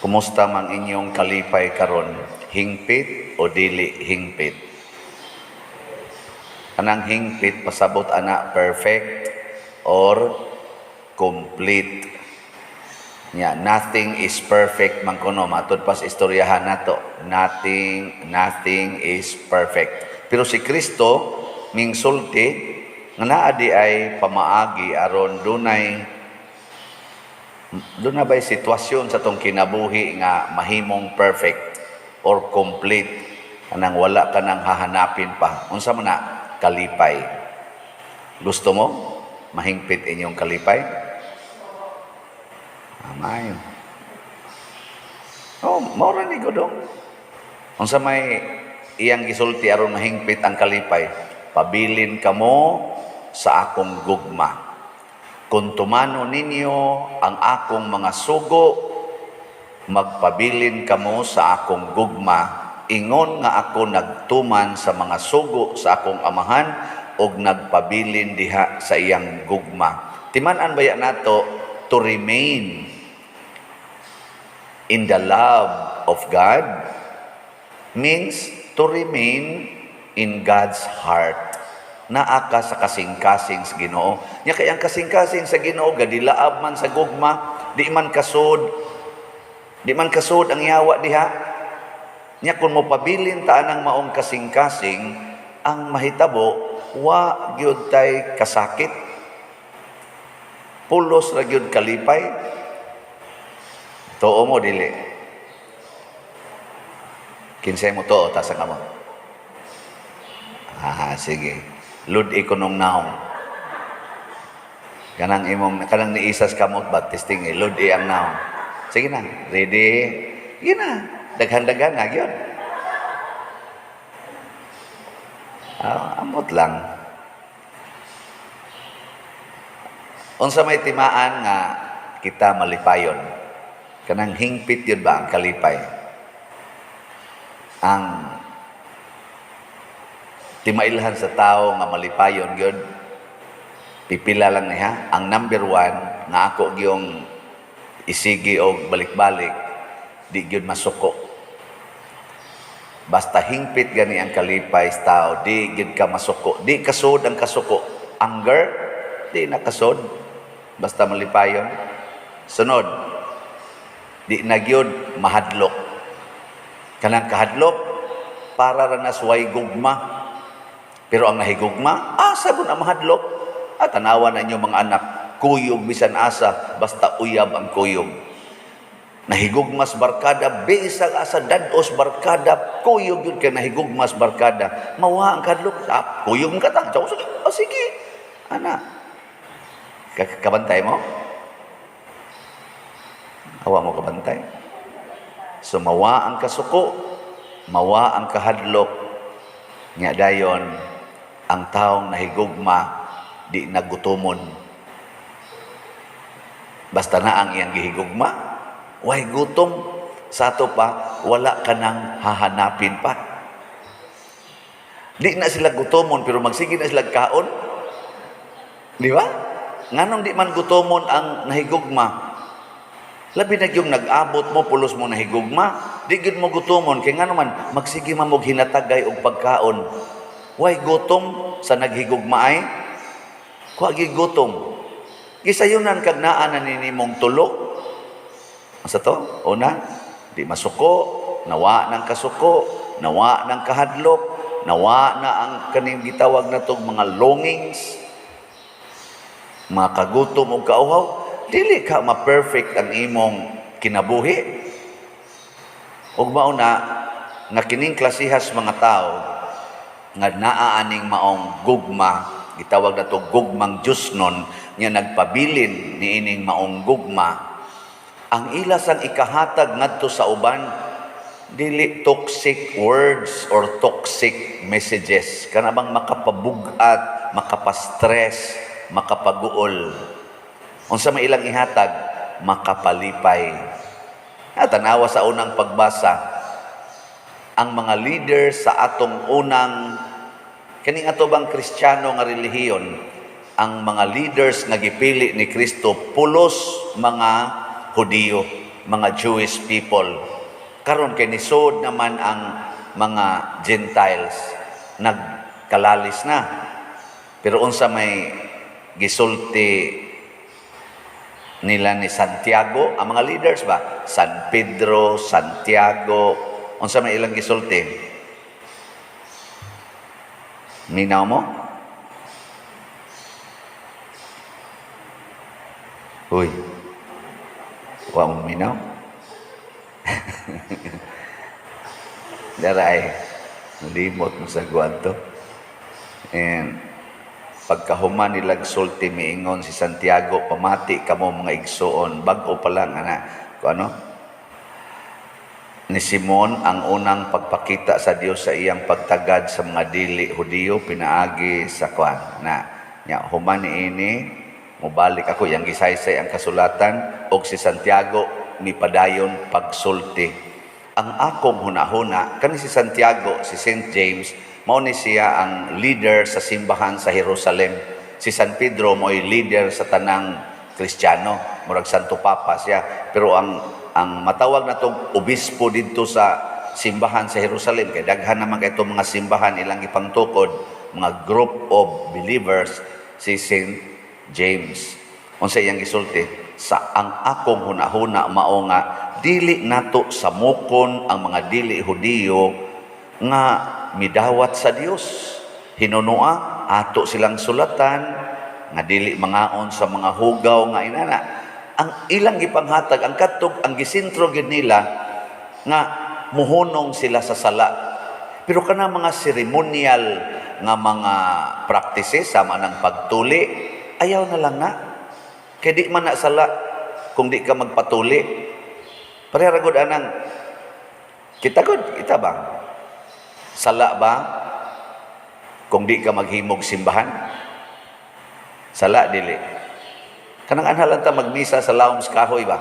Kumusta mang inyong kalipay karon? Hingpit o dili hingpit? Anang hingpit pasabot ana perfect or complete? Nothing is perfect man kuno matud pas istoryahan nato. Nothing is perfect. Pero si Kristo mingsulti nga naa di ay pamaagi aron dunay doon na ba'y sitwasyon sa tong kinabuhi nga mahimong perfect or complete anang wala ka nang hahanapin pa? Unsa man na? Kalipay. Gusto mo mahingpit inyong kalipay? Amay. Maura ni Godong. Unsa may iyang gisulti aron mahingpit ang kalipay? Pabilin kamo sa akong gugma. Kung tumano ninyo ang akong mga sugo, magpabilin kamo sa akong gugma. Ingon nga ako nagtuman sa mga sugo sa akong amahan og nagpabilin diha sa iyang gugma. Timan-an baya nato to remain in the love of God means to remain in God's heart. Naa ka sa kasing-kasing sa Ginoo. Nya kay ang kasing-kasing sa Ginoo gadilaab man sa gugma, di man kasud ang yawa diha. Nya kun mo pabilin ta anang maong kasing-kasing, ang mahitabo wa gyud tay kasakit. Pulos ra gyud kalipay. Tuo mo dili. Kinsay mo tuo ta sa kamo? Sige. Lud ikonong naong. Kanang niisas kamot ba testing lud ang naong. Sige na, ready? Sige na, daghan-daghan na gyud. Amot lang. Unsa may timaan nga kita malipayon? Kanang hingpit yun ba ang kalipay? Ang timailhan sa tao nga malipayon gyud pipila lang niya. Ang number 1 nga ako gyung isigi og balik-balik di gyud masuko. Basta hingpit gani ang kalipay sa tao, di gyud ka masuko. Di kasod ang kasuko. Anger di na kasod basta malipayon. Sunod, di na gyud mahadlok. Kanang kahadlok para ra na suway gugma. Pero ang nahigugma, asa ko na mahadlok. At tanawan na inyo mga anak, kuyog bisan asa, basta uyab ang kuyog. Nahigugmas barkada, bisag asa dados barkada, kuyog yun kaya nahigugmas barkada. Mawa ang kadlok, kuyog ka ta. Sige, anak. Kabantay mo? Awa mo kabantay. So mawa ang kasuko, mawa ang kahadlok, nga dayon, ang taong nahigugma di nagutumon. Basta na ang iyang gihigugma, way gutom. Sa ato pa, wala ka nang hahanapin pa. Di na sila gutomon, pero magsige na sila kaon. Di ba? Nganong di man gutomon ang nahigugma? Labi na yung nag-abot mo, pulos mo nahigugma, di gud mo gutomon. Kaya nga naman, magsige man mo hinatagay og pagkaon. Way gutom sa naghigugma ay kuha gigutom. Gisayunan kag naa na ninimong tulo. Asa to? Una, di masuko, nawa ng kasuko, nawa ng kahadlok, nawa na ang kaning gitawag na tong mga longings, mga kagutom o kauhaw. Dili ka ma-perfect ang imong kinabuhi. Ug mauna nga kining klasihas mga tao nga naaaning maong gugma, gitawag na to gugmang Diosnon, nga nagpabilin niining maong gugma. Ang ilas ang ikahatag ngadto sa uban dili toxic words or toxic messages, kana bang makapabugat, makapastress, makapaguol. Unsa may ilang ihatag? Makapalipay. Tanawa sa unang pagbasa, ang mga leader sa atong unang kaning ato bang Kristiyano nga relihiyon, ang mga leaders nga gipili ni Kristo pulos mga Hudiyo. mga Jewish people. Karon kay nisod naman ang mga Gentiles nagkalalis na. Pero unsa may gisulti nila ni Santiago, ang mga leaders ba? San Pedro, Santiago, unsa may ilang gisulti? Minaw mo? Uy, wa mo minaw? Daray, limot mo sa guwanto. And pagkahuman nilag sulti miingon si Santiago, pamati kamo mga igsuon, bago pa lang ni Simon ang unang pagpakita sa Dios sa iyang pagtagad sa mga dili Hudiyo pinaagi sa human ini mubalik ako yang gisaysay ang kasulatan og si Santiago mipadayon pagsulti. Ang akong hunahuna kani si Santiago, si St. James, mao ni siya ang leader sa simbahan sa Jerusalem. Si San Pedro mo'y leader sa tanang Kristiyano, murag Santo Papa siya. Pero ang matawag na tong obispo dito sa simbahan sa Jerusalem, kay daghan naman kay itong mga simbahan ilang ipangtukod, mga group of believers, si St. James. Unsa iyang gisulti? Sa ang akong hunahuna mao nga dili nato samukon ang mga dili Hudiyo nga midawat sa Dios. Hinunua ato silang sulatan nga dili mangaon sa mga hugaw nga inana. Ang ilang gipanghatag ang katog ang gisentro gid nila nga muhunong sila sa sala. Pero kana mga ceremonial nga mga practices sama ng pagtuli, ayaw na lang na. Kaya di man na sala kung di ka magpatuli. Pareha gud anang kita ba? Sala ba kung di ka maghimog simbahan? Sala dili. Kanang anhalan ta magmisa sa lawom sa kahoy ba?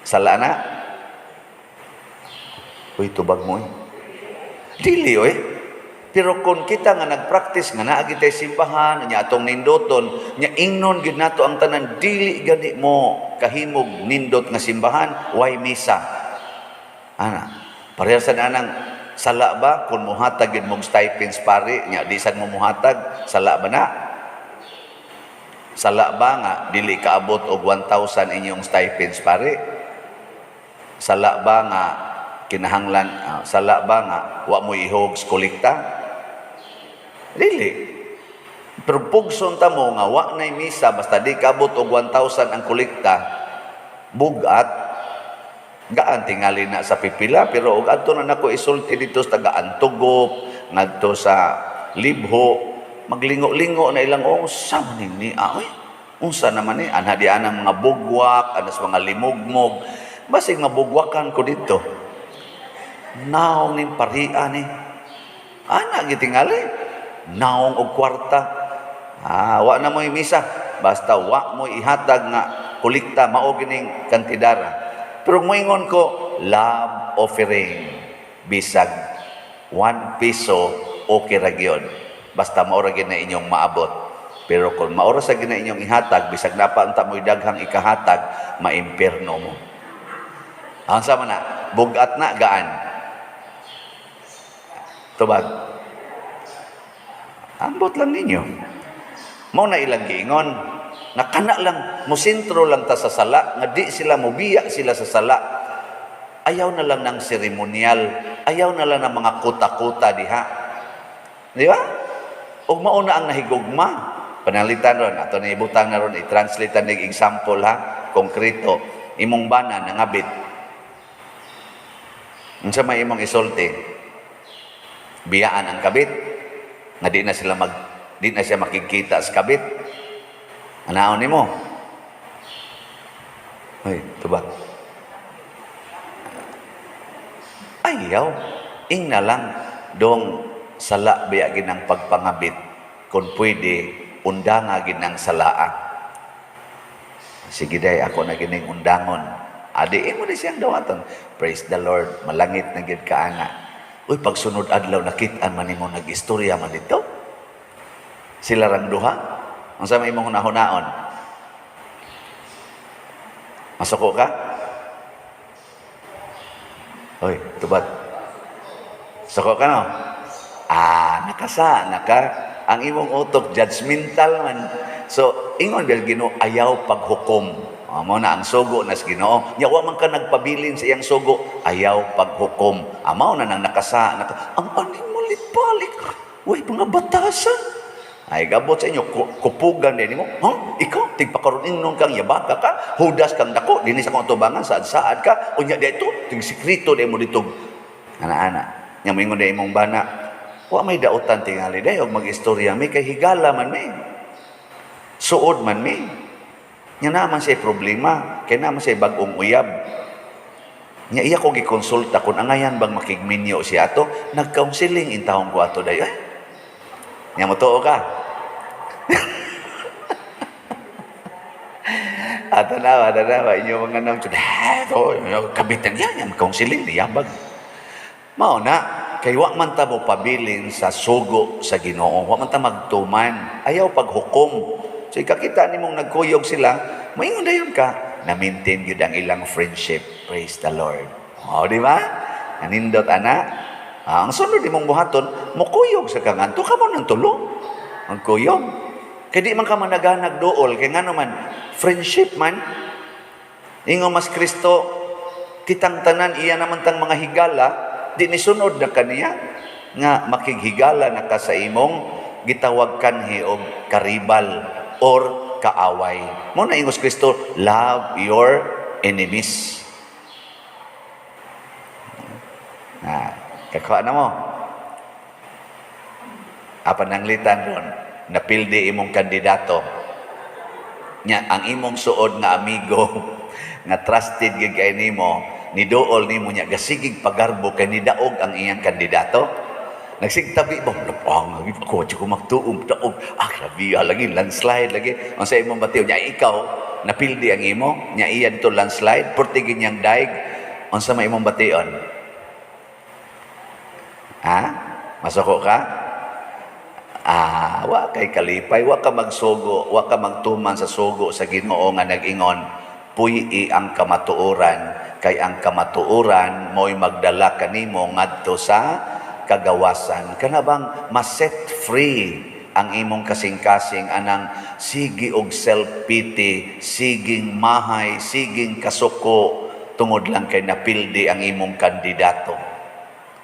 Sala na? Uy, tubag mo eh. Dili oy. Pero kung kita nga nagpractice nga naagi tay simbahan nya atong nindoton nya ingnon gid nato ang tanan dili gani mo kahimog nindot nga simbahan way misa. Pareha sa nanang sala ba kung muhatag gid mong stipends pare nya di sad mo muhatag sala ba na? Sala ba nga dili kaabot og 1,000 inyong stipends pare? Sala ba nga kinahanglan sala ba nga wa mo ihog kolekta? Dili. Pero pugson ta mo nga wa nay misa basta di kaabot og 1,000 ang kolekta, bugat gaan tingali na sa pipila. Pero og adto na nako isulti dito sa taga-Antugop ngadto sa Libho, maglingo-lingo na ilang unsa man ni oy. Unsa naman ni anha di anang mga bugwak, anas mga limugmog. Basig mabugwakan ko dito. Naong ning parian ni. Ana gitingali. Naong og kwarta. Wa na mo misa basta wa mo ihatag nga kolekta mao gining kantidara. Pero moingon ko love offering bisag 1 peso okay ra gyud. Basta mao ra gyud na inyong maabot. Pero kung mao ra sa gyud na inyong ihatag bisag napa anta mo'y daghang ikahatag, maimperno mo. Ang sama na bugat na gaan. Tubag. Ambot lang ninyo. Mao na ilang giingon na kana lang musentro lang ta sa sala nga di sila mobiya sila sa sala. Ayaw na lang ng seremonyal, ayaw na lang ng mga kuta-kuta diha. Di ba? Ug mao na ang nahigugma. Panalitan ron ato ni ibutang na ron i-translate nig example konkreto. Imong bana nangabit. Unsa may imong isulti? Biyaan ang kabit. Nga di na siya makikita sa kabit. Anaon nimo? Hoy, tubag. Ayaw, ing na lang dong sala biya ginang pagpangabit kung pwede undanga ginang salaa. Sige day ako na gining undangon. Adi mo di siyang dawaton. Praise the Lord, malangit na gid kaana. Uy, pagsunod adlaw nakit-an man nimo nag-istorya man dito. Sila rang duha. Ang sa imong hunahon. Masuko ka? Hoy, tubad. Suko ka no? Naka. Ang imong utok, judgmental man. So, ingon bil Ginoo, ayaw paghukom. Mo na ang sugo na sa Ginoo. Yawa man ka nagpabilin sa iyang sugo, ayaw paghukom. Amaw na nang nakasa. Ang aning mo lipalik. Uy, mga batasan. Ay, gabot sa inyo, kupugan din mo. Ikaw, tigpakaroon nung kang yabaka ka, hudas kang dako, dinis akong tubangan, saad-saad ka, unya dito, ting sikrito din mo dito. Ana-ana, nga moingon din mong bana, wa may dautan tingali day, og mag-istorya, may kahigala man may. Suod man may. Nga naman siya problema, kaya naman siya bagong uyab. Nga iya ko gikonsulta kung angayan bang makigminyo siya ato, nag-counseling in taong ko ato day. Nga mo to ka. Atanawa, inyo mga nang kabitan yan, counseling, niyabag. Mao na, kay wa man ta mo pabilin sa sugo sa Ginoo, wa man ta magtuman, ayaw paghukom. So ikakita nimong nagkuyog sila, maingon dayon ka, na-maintain yun ang ilang friendship. Praise the Lord. Di ba? Nanindot, ana. Ang sunod imong buhaton, mukuyog sa kanganto, ka mo ng tulong. Ang kuyog. Kaya di man ka managanag dool, kaya nga naman, friendship man, ingo mas Kristo, kitang tanan, iya naman tang mga higala, di ni sunod na kaniya, nga makighigala na ka sa imong, gitawag kanhi o karibal, or kaaway. Muna ingos Kristo, love your enemies. Kakuha na mo. Apa nang litan ron, napildi imong kandidato. Nya, ang imong suod nga amigo, nga trusted gid kay nimo, ni dool nimo nya gasigig pagarbo kay ni daog ang iyang kandidato. Nagsigtabi mo, lapang lagi ko magtuong daog. Grabe lagi landslide lagi. Ang sa imong batiw nya ikaw napildi ang imo, nya iya dito landslide, portigin niyang daig. Ang sa imong bation. Masuko ka? Wa kay kalipay, wa ka magsugo, wa ka magtuman sa sugo sa Ginoo nga nag-ingon, puyi ang kamatuoran, kay ang kamatuoran mo'y magdala kanimo ngadto sa kagawasan. Kana bang ma-set free ang imong kasing-kasing anang sige og self-pity, siging mahay, siging kasuko, tungod lang kay napildi ang imong kandidato.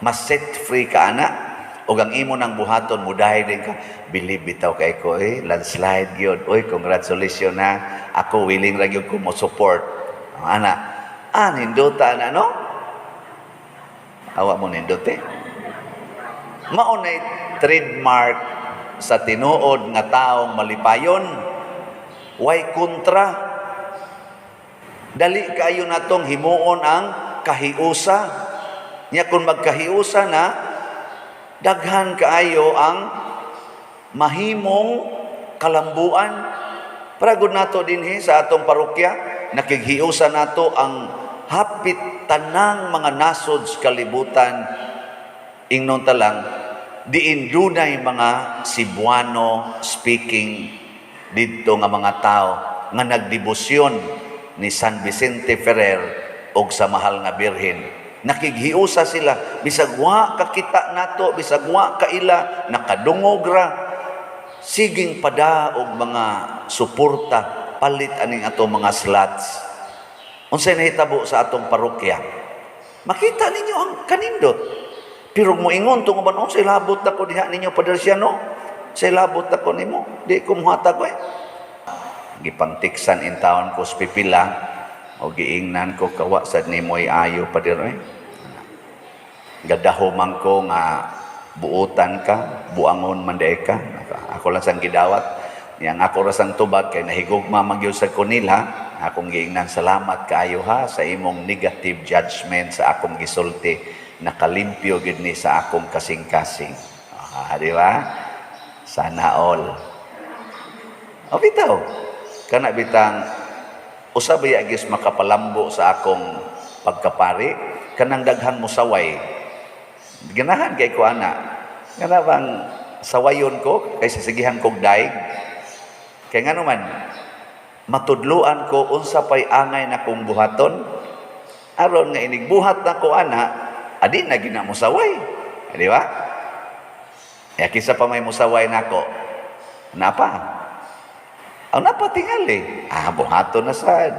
Mas-set free ka, ana, o ang imo ng buhaton, mudahay din ka, believe bitaw kay ko, landslide yun, congratulations na, ako willing lang yun ko mo support. Ana, nindota na, no? Awa mo nindote. Maunay trademark sa tinuod nga taong malipayon, way kontra. Dali kayo natong himuon ang kahiusa. Nya kung magkahiusa na, daghan kaayo ang mahimong kalambuan. Paragod nato dinhi sa atong parokya, nakighiusa nato ang hapit tanang mga nasod sa kalibutan. Ingnon talang, diin dunay mga Cebuano speaking dito nga mga tao nga nagdebosyon ni San Vicente Ferrer og sa mahal nga Birhen. Nakighiusa sila, bisag wa kakita nato, bisag wa kaila, nakadungog ra, siging pada og mga suporta, palit aning ato mga slots. Unsay nahitabo sa atong parokya, makita ninyo ang kanindot. Pero moingon tungod ba say labot na ko diha ninyo Padersiano, say labot na ko nimo, di ko muhatag gipangtiksan in town ko sa pipila, o giingnan ko kawa sad nimoy ayo pa dire. Gadaho man ko nga buutan ka, buangon man day ka. Ako lang sang gidawat. Yang ako ra sang tubag kay nahigugma man gyud sa kunila. Akong giingnan salamat kaayo ha sa imong negative judgment sa akong gisulti. Nakalimpyo gid ni sa akong kasing-kasing. Di ba? Sana all. O bitaw. Kana bitang usabay agis makapalambo sa akong pagkapari, kanang daghang musaway. Ganahan kay ko ana. Kana bang sawayon ko kay sasigihan kog daig. Kay ngano man matudluan ko unsa pay angay na kong buhaton aron nga inig buhat na ko ana adi na gina musaway, di ba? Kisa pa may musaway nako napa ang napatingali buhaton na sad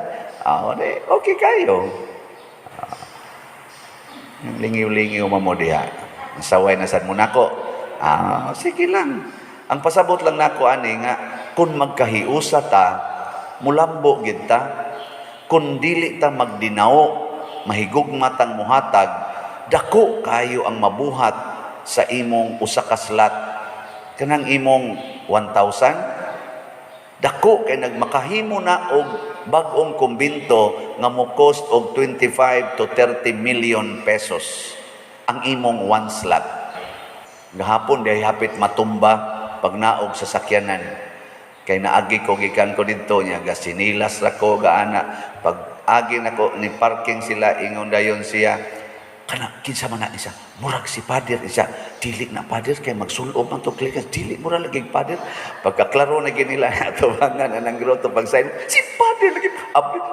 okay kayo lingiw-lingiw mo diha musaway na sad mo nako sige lang. Ang pasabot lang nako ani nga kun magkahiusa ta mulambo gid ta, kun dili ta magdinao mahigugma tang muhatag dako kayo ang mabuhat sa imong usa ka slot kanang imong 1,000 dako kay nagmakahimo na og bag-ong kumbinto nga mo cost og 25 to 30 million pesos ang imong one slot. Gahapon di hapit matumba pag naog sa sakyanan kay naagi ko gikan ko didto nya gasinilas ra ko gaana pag agi nako ni parking sila ingon dayon siya kana kinsa man na isa murag si pader isa dili na pader kay magsulob man to klikas dili mura lagi pader pagkaklaro na gid nila atubangan anang groto pag sign si pader lagi pader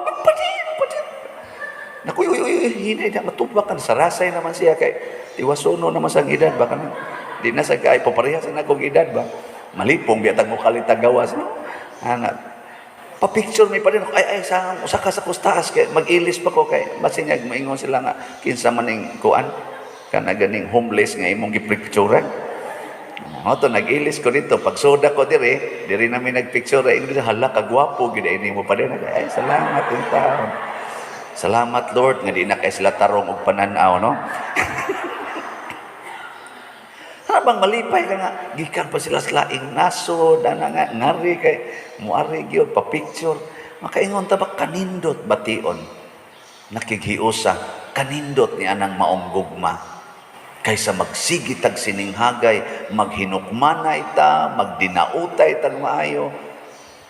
naku uy hinay na matubakan sarasay naman siya kay tiwasono naman sang edad baka di na sa kay paparehas na akong edad ba malipong biatang mo kalita gawas no ana pa-picture may pa rin ay sa usa ka sa kustaas kay mag-ilis pa ko kay basinyag maingon sila nga kinsa man ning kuan kana ganing homeless nga imong gipicturean to nag-ilis ko dito pag soda ko diri namin nagpicture ingles hala ka gwapo gid ini mo pa din ay salamat yung taon salamat Lord nga di na kay sila tarong og pananaw no habang malipay ka nga gikan pa sila sa laing nasod ana nga ngari kay muari gyud pa picture makaingon ta ba kanindot bation nakighiusa kanindot ni anang maong gugma kaysa magsigit tag sininghagay maghinukmana ita magdinautay tag maayo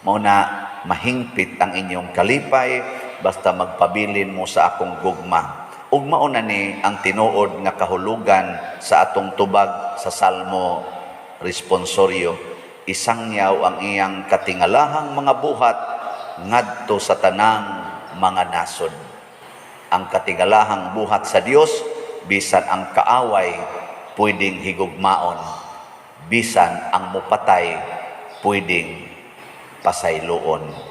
mao na mahingpit ang inyong kalipay basta magpabilin mo sa akong gugma. Ug mao na ni ang tinuod nga kahulugan sa atong tubag sa Salmo responsoryo. Isangyaw ang iyang katingalahang mga buhat ngadto sa tanang mga nasod. Ang katingalahang buhat sa Dios bisan ang kaaway pwedeng higugmaon, bisan ang mupatay pwedeng pasayloon.